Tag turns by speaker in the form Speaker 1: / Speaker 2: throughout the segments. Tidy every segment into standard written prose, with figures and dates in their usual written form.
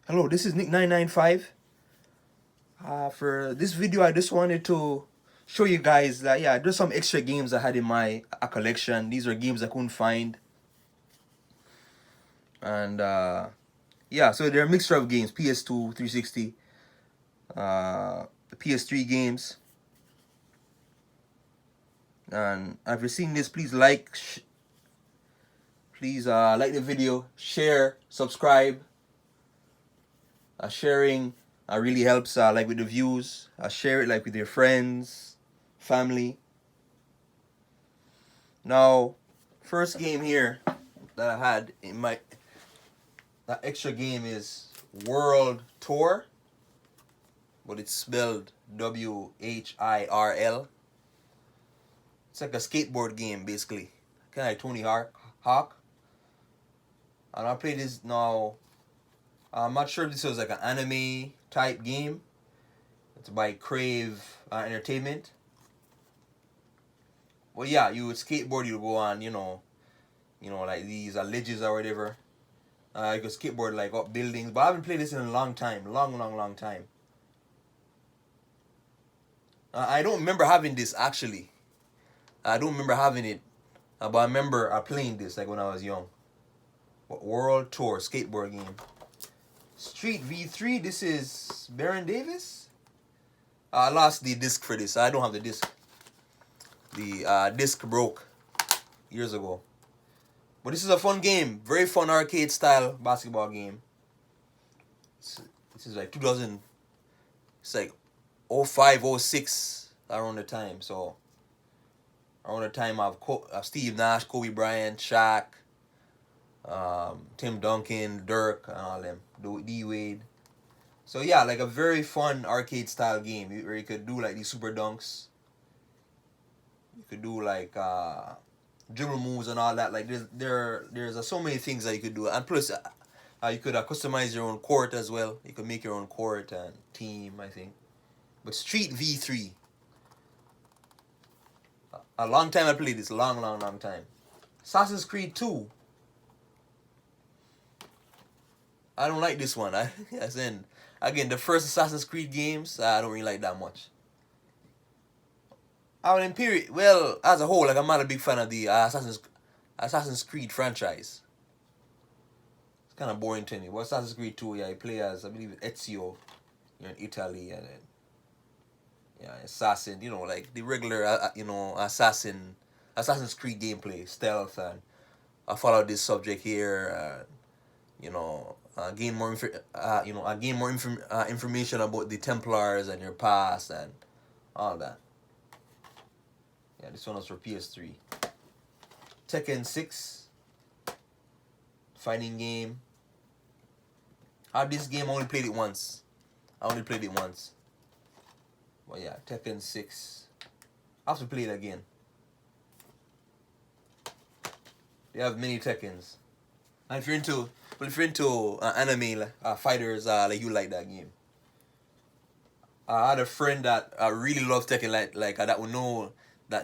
Speaker 1: Hello, this is Nick995. For this video, I just wanted to show you guys that, yeah, there's some extra games I had in my collection. These are games I couldn't find. And, yeah, so they're a mixture of games, PS2, 360, the PS3 games. And if you're seeing this, please like the video, share, subscribe. Sharing really helps, like with the views. Share it like with your friends, family. Now, first game here that I had in my that extra game is World Tour, but it's spelled WHIRL. It's like a skateboard game basically, kind of like Tony Hawk. And I played this now. I'm not sure if this was like an anime type game. It's by Crave Entertainment. Well, yeah, you would skateboard. You would go on, like these ledges or whatever. You could skateboard like up buildings. But I haven't played this in a long time, long time. I don't remember having this actually. I don't remember having it, but I remember playing this like when I was young. World Tour skateboard game. Street V3. This is Baron Davis. I lost the disc for this. I don't have the disc. The disc broke years ago. But this is a fun game. Very fun arcade style basketball game. This is like 2000. It's like 05, 06 around the time. So around the time of Steve Nash, Kobe Bryant, Shaq, Tim Duncan, Dirk, and all them. D Wade. So yeah, like a very fun arcade style game where you could do like these super dunks. You could do like dribble moves and all that. Like there's so many things that you could do, and plus you could customize your own court as well. You could make your own court and team, I think. But Street V3. A long time I played this. Long time. Assassin's Creed 2. I don't like this one. Again, the first Assassin's Creed games, I don't really like that much. Well, as a whole, like I'm not a big fan of the Assassin's Creed franchise. It's kind of boring to me. But Assassin's Creed 2, yeah, you play as, I believe, Ezio. You're in Italy, and then, yeah, assassin. Like the regular, Assassin's Creed gameplay, stealth, and I follow this subject here. Gain more information about the Templars and your past and all that. Yeah, this one was for PS3. Tekken 6. Fighting game. This game I only played it once. But yeah, Tekken 6. I have to play it again. They have many Tekkens. And if you're into anime fighters, like you like that game. I had a friend that really loved Tekken, like that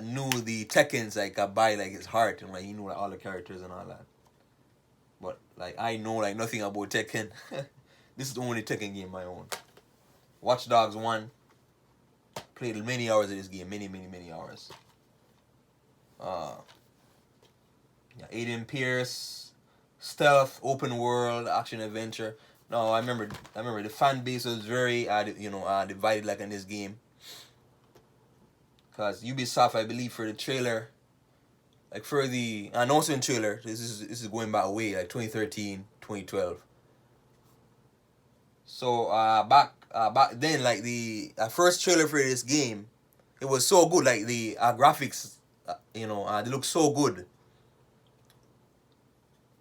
Speaker 1: knew the Tekkens like by like his heart, and like he knew like all the characters and all that. But like I know like nothing about Tekken. This is the only Tekken game I own. Watch Dogs 1. Played many hours of this game, many hours. Yeah, Aiden Pierce, stealth, open world, action adventure. No, I remember the fan base was very divided like in this game. Cause Ubisoft, I believe, for the trailer, like for the announcement trailer, this is going back way like 2013, 2012. So back then, like the first trailer for this game, it was so good. Like the graphics, they look so good.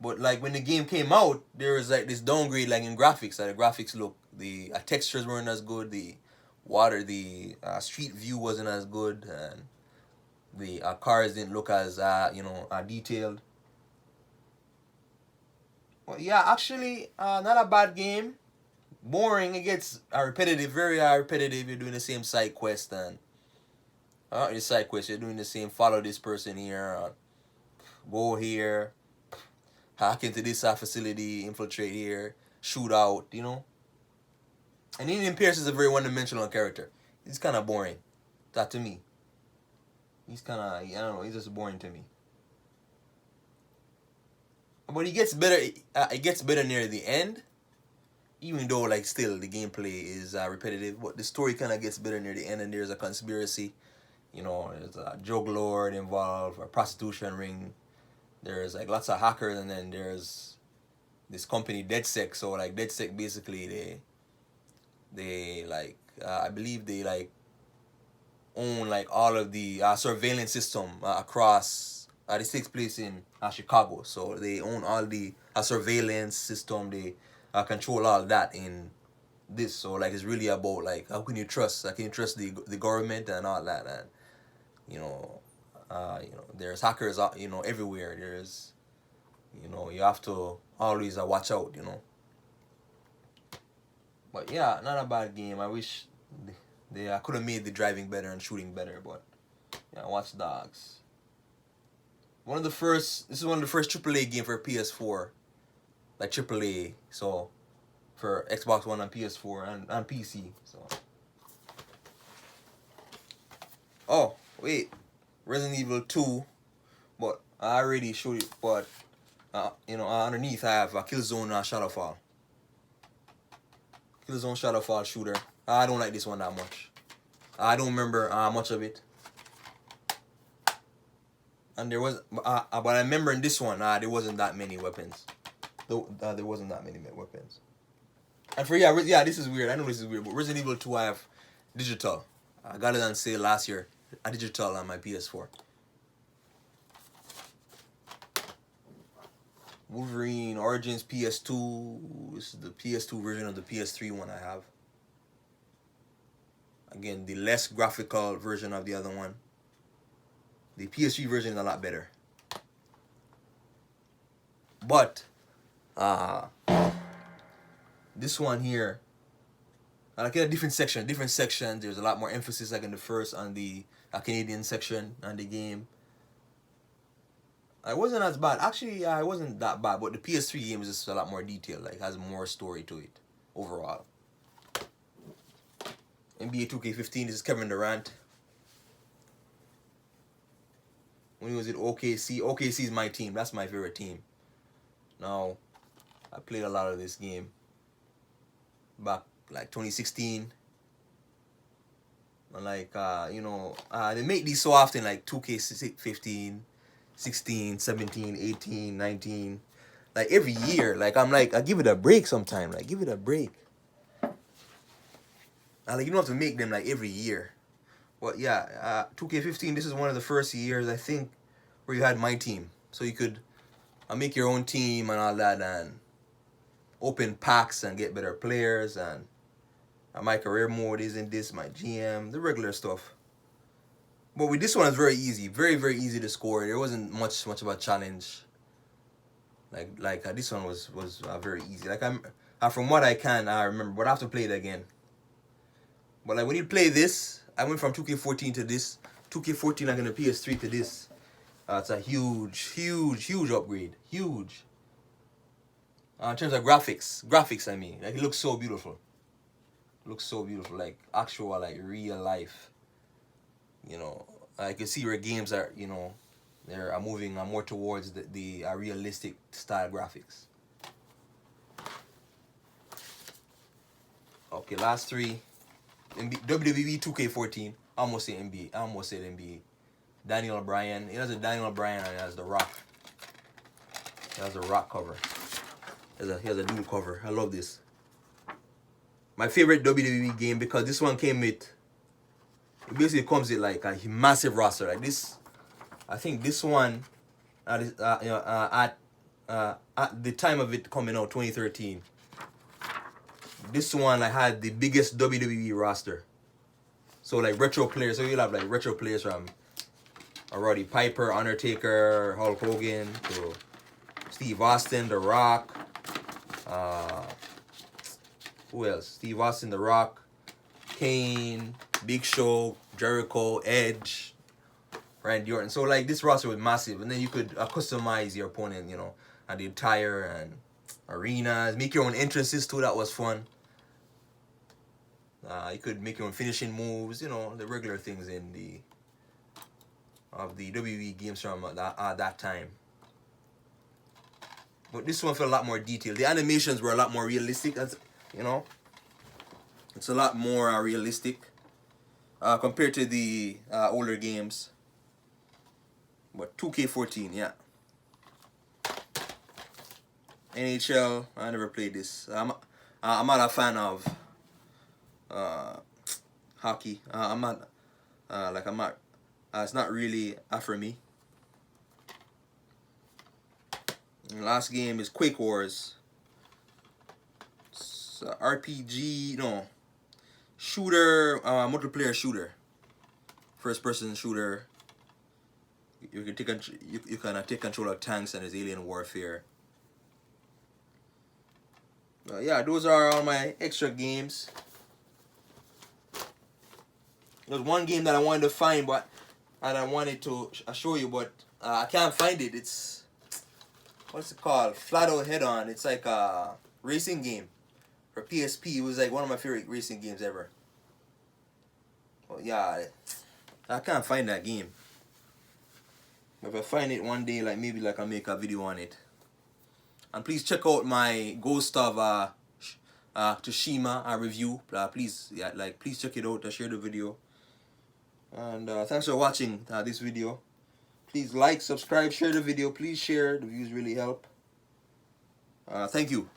Speaker 1: But like when the game came out, there was like this downgrade like in graphics. Like the graphics the textures weren't as good. The street view wasn't as good, and the cars didn't look as detailed. Well, yeah, actually, not a bad game. Boring. It gets repetitive, very repetitive. You're doing the same side quest and your side quest. You're doing the same. Follow this person here. Go here. Hack into this facility. Infiltrate here. Shoot out. And Indian Pierce is a very one-dimensional character. He's kind of boring. That to me. He's kind of, I don't know, he's just boring to me. But he gets better, it gets better near the end. Even though, like, still the gameplay is repetitive. But the story kind of gets better near the end, and there's a conspiracy. You know, there's a drug lord involved, a prostitution ring. There's, like, lots of hackers, and then there's this company, DedSec. So, like, DedSec, basically, they like, I believe they, like, own, like, all of the surveillance system across, this takes place in Chicago. So, they own all the surveillance system. They control all that in this. So, like, it's really about, like, how can you trust the government and all that. And you know, there's hackers, everywhere. There's, you have to always watch out, But yeah, not a bad game. I wish they could have made the driving better and shooting better. But yeah, Watch Dogs. This is one of the first AAA game for PS4, like AAA. So for Xbox One and PS4 and PC. So. Oh wait, Resident Evil 2, but I already showed you. But underneath I have Killzone Shadowfall. Killzone Shadowfall shooter. I don't like this one that much. I don't remember much of it. And there was, but I remember in this one, there wasn't that many weapons. There wasn't that many weapons. And this is weird. I know this is weird, but Resident Evil 2 I have digital. I got it on sale last year. A digital on my PS4. Wolverine Origins Ps2. This is the PS2 version of the PS3 one I have. Again, the less graphical version of the other one. The PS3 version is a lot better. But this one here, like in a different section. There's a lot more emphasis, like in the first, on the Canadian section on the game. It wasn't as bad. Actually, it wasn't that bad. But the PS3 game is just a lot more detailed. Like, has more story to it overall. NBA 2K15. This is Kevin Durant. When he was at OKC. OKC is my team. That's my favorite team. Now, I played a lot of this game back like 2016. And like, they make these so often, like 2K15, 16, 17, 18, 19. Like every year. Like, I'm like, I give it a break sometime. Like, give it a break. Like, you don't have to make them like every year. But yeah, 2K15, this is one of the first years, I think, where you had my team. So you could make your own team and all that, and open packs and get better players, and my career mode is in this, my GM, the regular stuff. But with this one, it's very easy. Very, very easy to score. There wasn't much of a challenge. Like this one was very easy. Like, from what I can, I remember, but I have to play it again. But like, when you play this, I went from 2K14 to this. 2K14, like in the PS3 to this. It's a huge upgrade. Huge. In terms of graphics, I mean, like, it looks so beautiful. Like actual, like real life. I can see where games are, they're moving more towards the realistic style graphics. Okay, last three. WWE 2K14. I almost said NBA. Daniel Bryan. It has a Daniel Bryan and it has The Rock. It has a Rock cover. He has a dual cover. I love this. My favorite WWE game, because this one came with, it basically comes with like a massive roster. Like this, I think this one, at the time of it coming out, 2013, this one I had the biggest WWE roster. So like retro players, so you'll have like retro players from Roddy Piper, Undertaker, Hulk Hogan, to Steve Austin, The Rock. Who else? Steve Austin, The Rock, Kane, Big Show, Jericho, Edge, Randy Orton. So like this roster was massive, and then you could customize your opponent, and the attire and arenas, make your own entrances too. That was fun. You could make your own finishing moves, you know, the regular things in the WWE games from that time. But this one felt a lot more detailed. The animations were a lot more realistic, as you know. It's a lot more realistic compared to the older games. But 2K14, yeah. NHL, I never played this. I'm not a fan of hockey. I'm not it's not really for me. And the last game is Quake Wars. It's a RPG, no, shooter, multiplayer shooter, first-person shooter. You can take control of tanks and there's alien warfare. Yeah, those are all my extra games. There's one game that I wanted to find, and I wanted to show you, but I can't find it. It's, what's it called? Flat Out Head On. It's like a racing game for PSP. It was like one of my favorite racing games ever. Well, yeah, I can't find that game. If I find it one day, like maybe like I'll make a video on it. And please check out my Ghost of Tsushima review. Please, yeah, like please check it out. Share the video. And thanks for watching this video. Please like, subscribe, share the video. Please share. The views really help. Thank you.